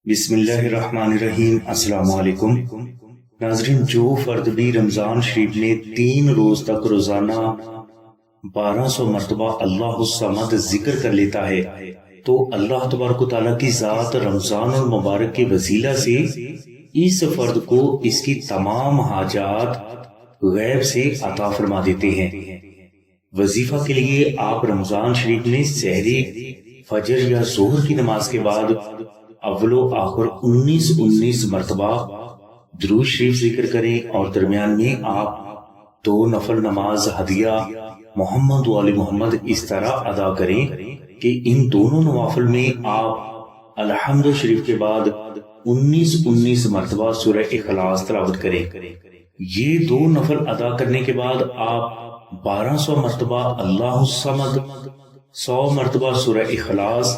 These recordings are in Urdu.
بسم اللہ الرحمن الرحیم۔ السلام علیکم ناظرین، جو فرد بھی رمضان شریف میں 3 روز تک روزانہ 1200 مرتبہ اللہ الصمد ذکر کر لیتا ہے تو اللہ تبارک و تعالیٰ کی ذات رمضان المبارک کے وسیلہ سے اس فرد کو اس کی تمام حاجات غیب سے عطا فرما دیتے ہیں۔ وظیفہ کے لیے آپ رمضان شریف میں سحری، فجر یا ظہر کی نماز کے بعد اول و آخر 19 مرتبہ درود شریف ذکر کریں، اور درمیان میں آپ 2 نفل نماز ہدیہ محمد و آل محمد اس طرح ادا کریں کہ ان دونوں نوافل میں آپ الحمد شریف کے بعد 19 مرتبہ سورہ اخلاص تلاوت کریں۔ یہ 2 نفل ادا کرنے کے بعد آپ 1200 مرتبہ اللہ الصمد، 100 مرتبہ سورہ اخلاص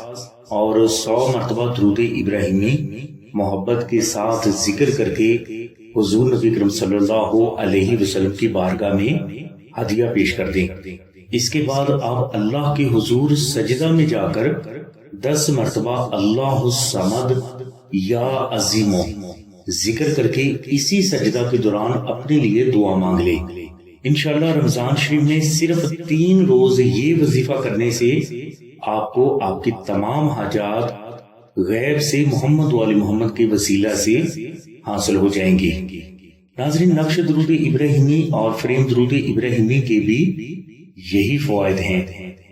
اور 100 مرتبہ درود ابراہیمی محبت کے ساتھ ذکر کر کے حضور نبی کرم صلی اللہ علیہ وسلم کی بارگاہ میں ہدیہ پیش کر دیں۔ اس کے بعد آپ اللہ کے حضور سجدہ میں جا کر 10 مرتبہ اللہ الصمد یا عظیمو ذکر کر کے اسی سجدہ کے دوران اپنے لیے دعا مانگ لیں۔ انشاءاللہ رمضان شریف میں صرف 3 روز یہ وظیفہ کرنے سے آپ کو آپ کی تمام حاجات غیب سے محمد و آل محمد کے وسیلہ سے حاصل ہو جائیں گی۔ ناظرین، نقش درود ابراہیمی اور فریم درود ابراہیمی کے بھی یہی فوائد ہیں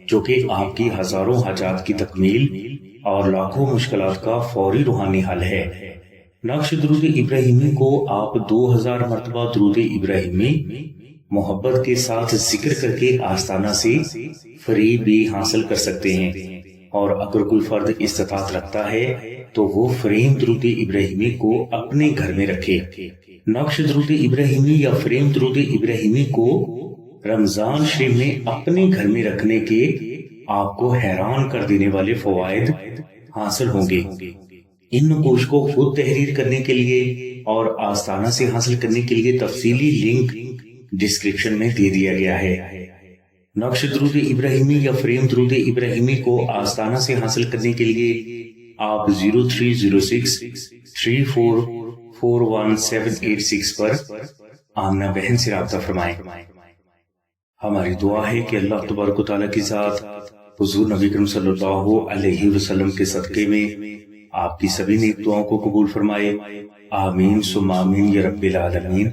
جو کہ آپ کی ہزاروں حاجات کی تکمیل اور لاکھوں مشکلات کا فوری روحانی حل ہے۔ نقش درود ابراہیمی کو آپ 2000 مرتبہ درود ابراہیمی محبت کے ساتھ ذکر کر کے آستانہ سے فری بھی حاصل کر سکتے ہیں، اور اگر کوئی فرد استطاعت رکھتا ہے تو وہ فریم درود ابراہیمی کو اپنے گھر میں رکھے۔ نقش درود ابراہیمی یا فریم درود ابراہیمی کو رمضان شریف میں اپنے گھر میں رکھنے کے آپ کو حیران کر دینے والے فوائد حاصل ہوں گے۔ ان نقوش کو خود تحریر کرنے کے لیے اور آستانہ سے حاصل کرنے کے لیے تفصیلی لنک ڈسکرپشن میں دے دیا گیا ہے۔ نقش درود ابراہیمی یا فریم درود ابراہیمی کو آستانہ سے حاصل کرنے کے لیے آپ 0306 3441 پر آمنہ بہن سے رابطہ فرمائیں۔ ہماری دعا ہے کہ اللہ تبارک و تعالیٰ کی ذات حضور نبی کرم صلی اللہ علیہ وسلم کے صدقے میں آپ کی سبھی نیک دعاؤں کو قبول فرمائے۔ آمین ثم آمین یا رب العالمین۔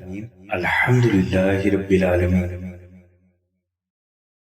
الحمدللہ رب العالمین۔